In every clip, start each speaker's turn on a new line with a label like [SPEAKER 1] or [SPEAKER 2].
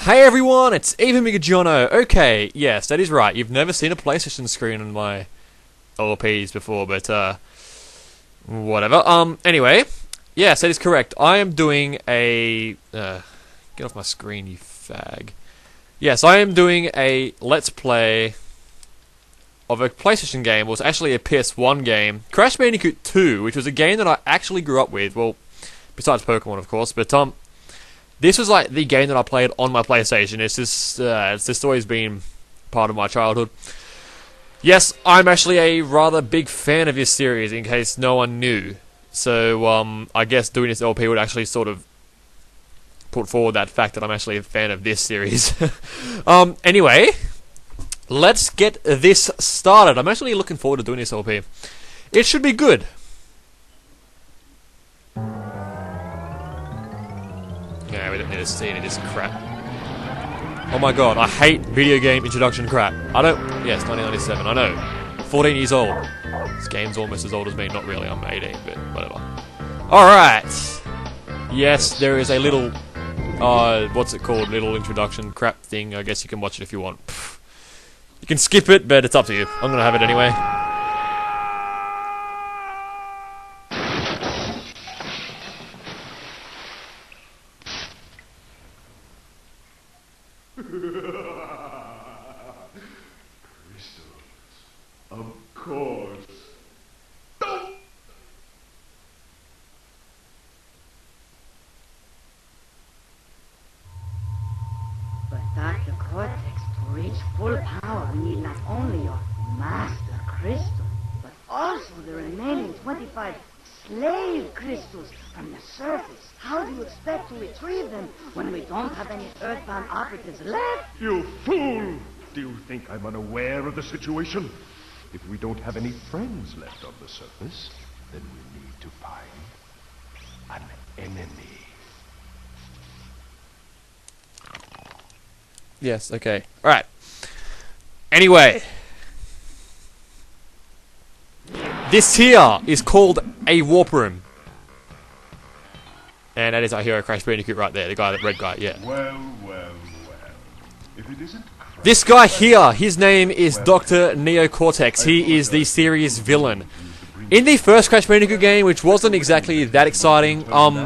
[SPEAKER 1] Hey everyone, it's Even Migajono. Okay, yes, that is right. You've never seen a PlayStation screen on my LPs before, but whatever. Anyway, yes, that is correct. I am doing a get off my screen, you fag. Yes, I am doing a Let's Play of a PlayStation game. It was actually a PS1 game, Crash Bandicoot 2, which was a game that I actually grew up with. Well, besides Pokemon, of course, but this was like the game that I played on my PlayStation. It's just always been part of my childhood. Yes, I'm actually a rather big fan of this series, in case no one knew. So, I guess doing this LP would actually sort of put forward that fact that I'm actually a fan of this series. Anyway, let's get this started. I'm actually looking forward to doing this LP. It should be good. Yeah, we don't need to see any of this crap. Oh my god, I hate video game introduction crap. Yes, 1997, I know. 14 years old. This game's almost as old as me, not really, I'm 18, but whatever. Alright. Yes, there is a little, what's it called, little introduction crap thing. I guess you can watch it if you want. Pfft. You can skip it, but it's up to you. I'm gonna have it anyway.
[SPEAKER 2] Crystals. Of course. Don't.
[SPEAKER 3] But Dr. Cortex, to reach full power, we need not only your master crystal, but also the remaining 25 slave crystals from the surface. How do you expect to retrieve them when we don't have any earthbound operatives left?
[SPEAKER 2] You fool! Do you think I'm unaware of the situation? If we don't have any friends left on the surface, then we need to find an enemy.
[SPEAKER 1] Yes, okay. Alright. Anyway. This here is called a warp room. And that is our hero, Crash Bandicoot, right there. The red guy, yeah.
[SPEAKER 2] Well. If it isn't
[SPEAKER 1] this guy here, his name is Dr. Neo Cortex. He is the series villain. In the first Crash Bandicoot game, which wasn't exactly that exciting,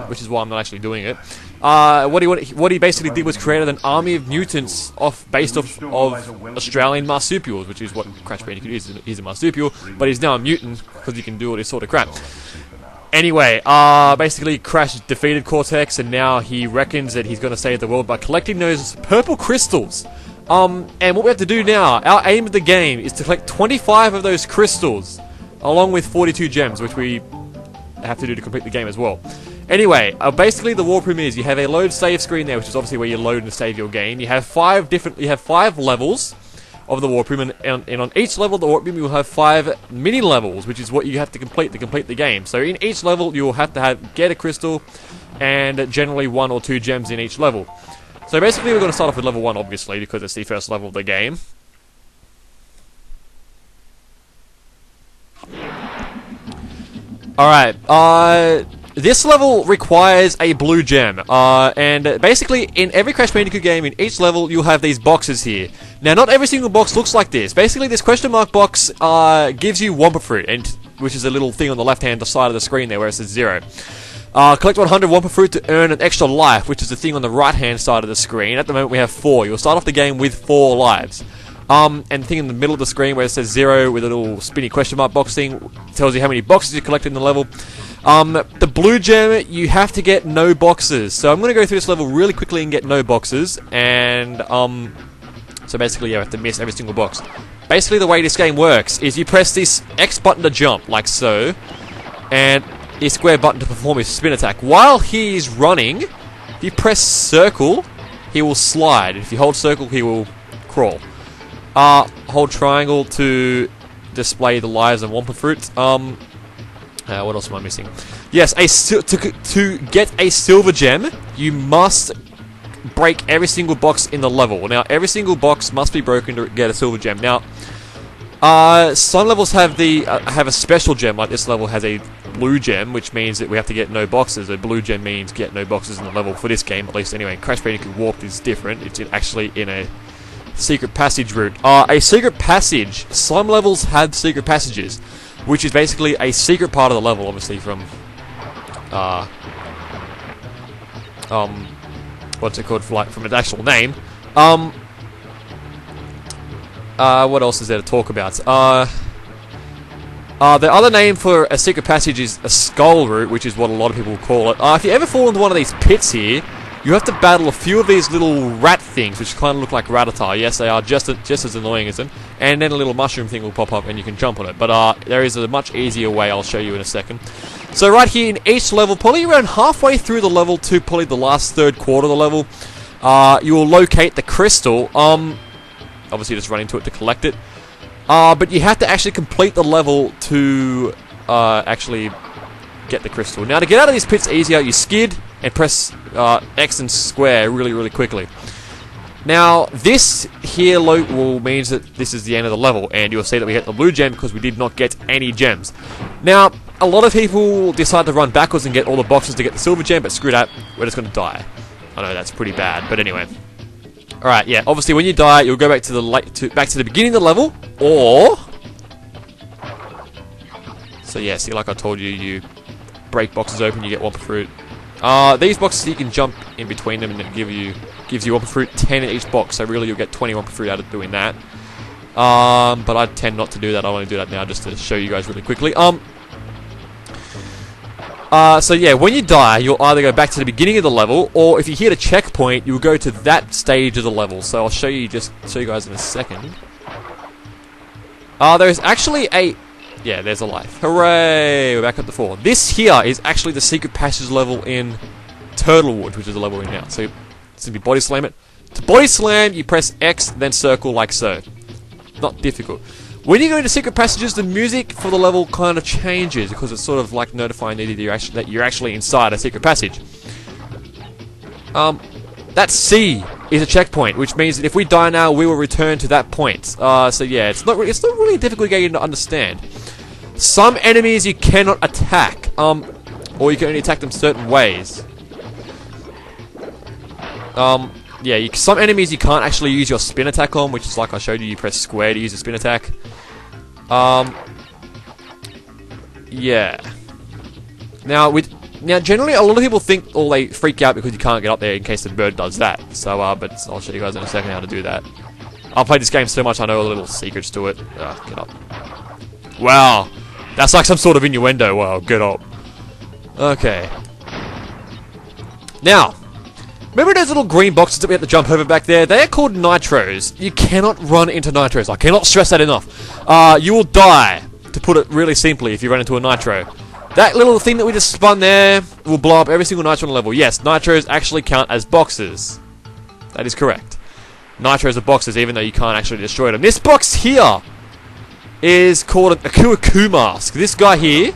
[SPEAKER 1] which is why I'm not actually doing it, what he basically did was created an army of mutants based off of Australian marsupials, which is what Crash Bandicoot is. He's a marsupial, but he's now a mutant because he can do all this sort of crap. Anyway, basically Crash defeated Cortex, and now he reckons that he's going to save the world by collecting those purple crystals. And what we have to do now, our aim of the game is to collect 25 of those crystals, along with 42 gems, which we have to do to complete the game as well. Anyway, basically the warp room is, you have a load save screen there, which is obviously where you load and save your game. You have five levels of the warp room, and on each level of the warp room you will have 5 mini levels, which is what you have to complete the game. So in each level you will have to get a crystal, and generally 1 or 2 gems in each level. So basically we're going to start off with level 1, obviously, because it's the first level of the game. Alright, this level requires a blue gem, and basically in every Crash Bandicoot game, in each level, you'll have these boxes here. Now, not every single box looks like this. Basically, this question mark box gives you Wumpa Fruit, which is a little thing on the left-hand side of the screen there where it says 0. Collect 100 Wumpa Fruit to earn an extra life, which is the thing on the right-hand side of the screen. At the moment, we have 4. You'll start off the game with 4 lives. And the thing in the middle of the screen where it says 0 with a little spinny question mark box thing tells you how many boxes you collect in the level. The blue gem, you have to get no boxes. So I'm going to go through this level really quickly and get no boxes. And, so basically you have to miss every single box. Basically the way this game works is you press this X button to jump, like so. And the square button to perform his spin attack. While he's running, if you press circle, he will slide. If you hold circle, he will crawl. Hold triangle to display the lives of Wumpa Fruit. What else am I missing? Yes, to get a silver gem, you must break every single box in the level. Now, every single box must be broken to get a silver gem. Now, some levels have a special gem, like this level has a blue gem, which means that we have to get no boxes. A blue gem means get no boxes in the level for this game, at least anyway. Crash Bandicoot Warped is different. It's actually in a secret passage route. A secret passage. Some levels have secret passages, which is basically a secret part of the level, obviously from what's it called, from its actual name. What else is there to talk about? The other name for a secret passage is a skull route, which is what a lot of people call it. If you ever fall into one of these pits here, you have to battle a few of these little rat things, which kind of look like Rattata. Yes, they are just as annoying as them. And then a little mushroom thing will pop up and you can jump on it. But there is a much easier way I'll show you in a second. So right here in each level, probably around halfway through the level to probably the last third quarter of the level, you will locate the crystal. Obviously just run into it to collect it. But you have to actually complete the level to actually get the crystal. Now to get out of these pits easier, you skid and press X and square really quickly. Now this here means that this is the end of the level, and you'll see that we get the blue gem because we did not get any gems. Now a lot of people decide to run backwards and get all the boxes to get the silver gem, but screw that, we're just going to die. I know that's pretty bad, but anyway. Alright, yeah, obviously when you die, you'll go back to the beginning of the level, or... So yeah, see, like I told you, you break boxes open, you get Wumpa Fruit. These boxes, you can jump in between them, and it gives you Wumpa Fruit, 10 in each box, so really you'll get 20 Wumpa Fruit out of doing that. But I tend not to do that, I only do that now just to show you guys really quickly. So yeah, when you die, you'll either go back to the beginning of the level, or if you hit a checkpoint, you'll go to that stage of the level. So I'll show you guys in a second. There's actually a... Yeah, there's a life. Hooray! We're back at the 4. This here is actually the secret passage level in Turtlewood, which is the level we're in now. So, simply body slam it. To body slam, you press X, then circle like so. Not difficult. When you go into secret passages, the music for the level kind of changes, because it's sort of like notifying that you're actually inside a secret passage. That C is a checkpoint, which means that if we die now, we will return to that point. So yeah, it's not really a difficult game to understand. Some enemies you cannot attack, or you can only attack them certain ways. Yeah, some enemies you can't actually use your spin attack on, which is like I showed you, you press square to use a spin attack. Yeah. Now, generally, a lot of people think, or they freak out because you can't get up there in case the bird does that. So, but I'll show you guys in a second how to do that. I've played this game so much, I know all the little secrets to it. Get up. Wow. That's like some sort of innuendo. Wow, get up. Okay. Now, remember those little green boxes that we have to jump over back there? They are called nitros. You cannot run into nitros. I cannot stress that enough. You will die, to put it really simply, if you run into a nitro. That little thing that we just spun there will blow up every single nitro on the level. Yes, nitros actually count as boxes. That is correct. Nitros are boxes, even though you can't actually destroy them. This box here is called a Aku mask. This guy here,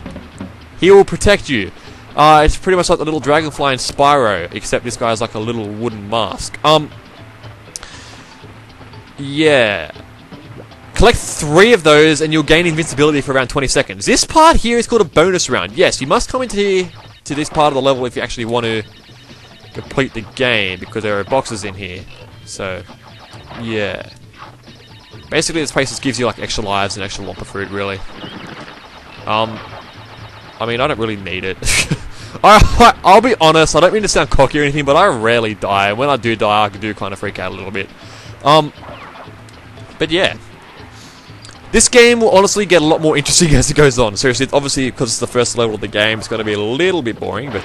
[SPEAKER 1] he will protect you. It's pretty much like the little dragonfly in Spyro, except this guy is like a little wooden mask. Yeah. Collect 3 of those and you'll gain invincibility for around 20 seconds. This part here is called a bonus round. Yes, you must come into here, to this part of the level if you actually want to complete the game, because there are boxes in here. So, yeah. Basically, this place just gives you like extra lives and extra Wumpa Fruit, really. I mean, I don't really need it. I'll be honest, I don't mean to sound cocky or anything, but I rarely die. When I do die, I do kind of freak out a little bit. But yeah. This game will honestly get a lot more interesting as it goes on. Seriously, obviously, because it's the first level of the game, it's going to be a little bit boring, but...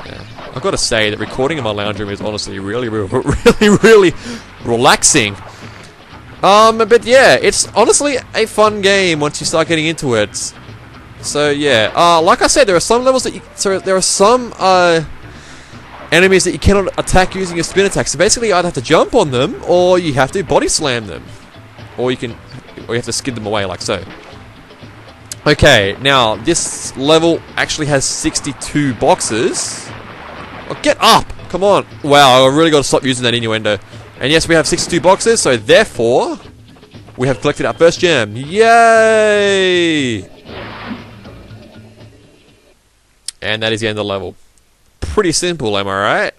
[SPEAKER 1] Yeah. I've got to say that recording in my lounge room is honestly really relaxing. But yeah, it's honestly a fun game once you start getting into it. So yeah, like I said, there are some levels that there are some enemies that you cannot attack using your spin attack. So basically, you either have to jump on them, or you have to body slam them, or you have to skid them away like so. Okay, now this level actually has 62 boxes. Oh, get up! Come on! Wow, I really got to stop using that innuendo. And yes, we have 62 boxes, so therefore we have collected our first gem. Yay! And that is the end of the level. Pretty simple, am I right?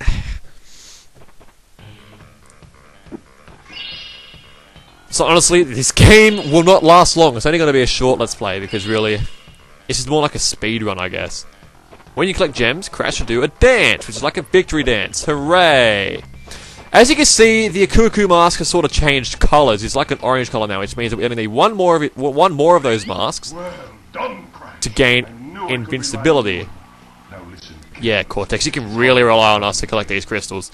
[SPEAKER 1] So honestly, this game will not last long. It's only going to be a short Let's Play, because really, it's just more like a speed run, I guess. When you collect gems, Crash will do a dance, which is like a victory dance. Hooray! As you can see, the Akuku mask has sort of changed colours. It's like an orange colour now, which means that we only need one more of those masks to gain invincibility. Yeah, Cortex, you can really rely on us to collect these crystals.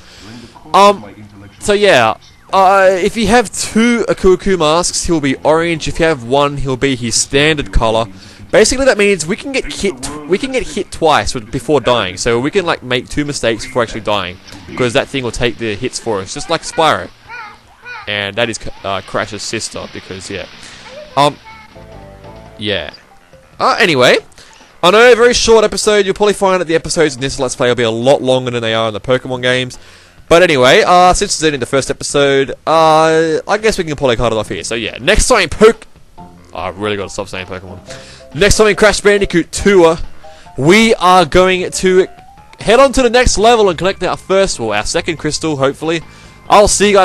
[SPEAKER 1] So yeah, if you have 2 Akuku masks, he'll be orange. If you have 1, he'll be his standard colour. Basically, that means we can get hit twice before dying. So we can like make 2 mistakes before actually dying, because that thing will take the hits for us, just like Spyro. And that is Crash's sister, because yeah, yeah. Anyway, I know, a very short episode. You'll probably find that the episodes in this Let's Play will be a lot longer than they are in the Pokemon games. But anyway, since it's in the first episode, I guess we can probably cut it off here. So yeah, next time I've really got to stop saying Pokemon. Next time in Crash Bandicoot Tour, we are going to head on to the next level and collect our second crystal, hopefully. I'll see you guys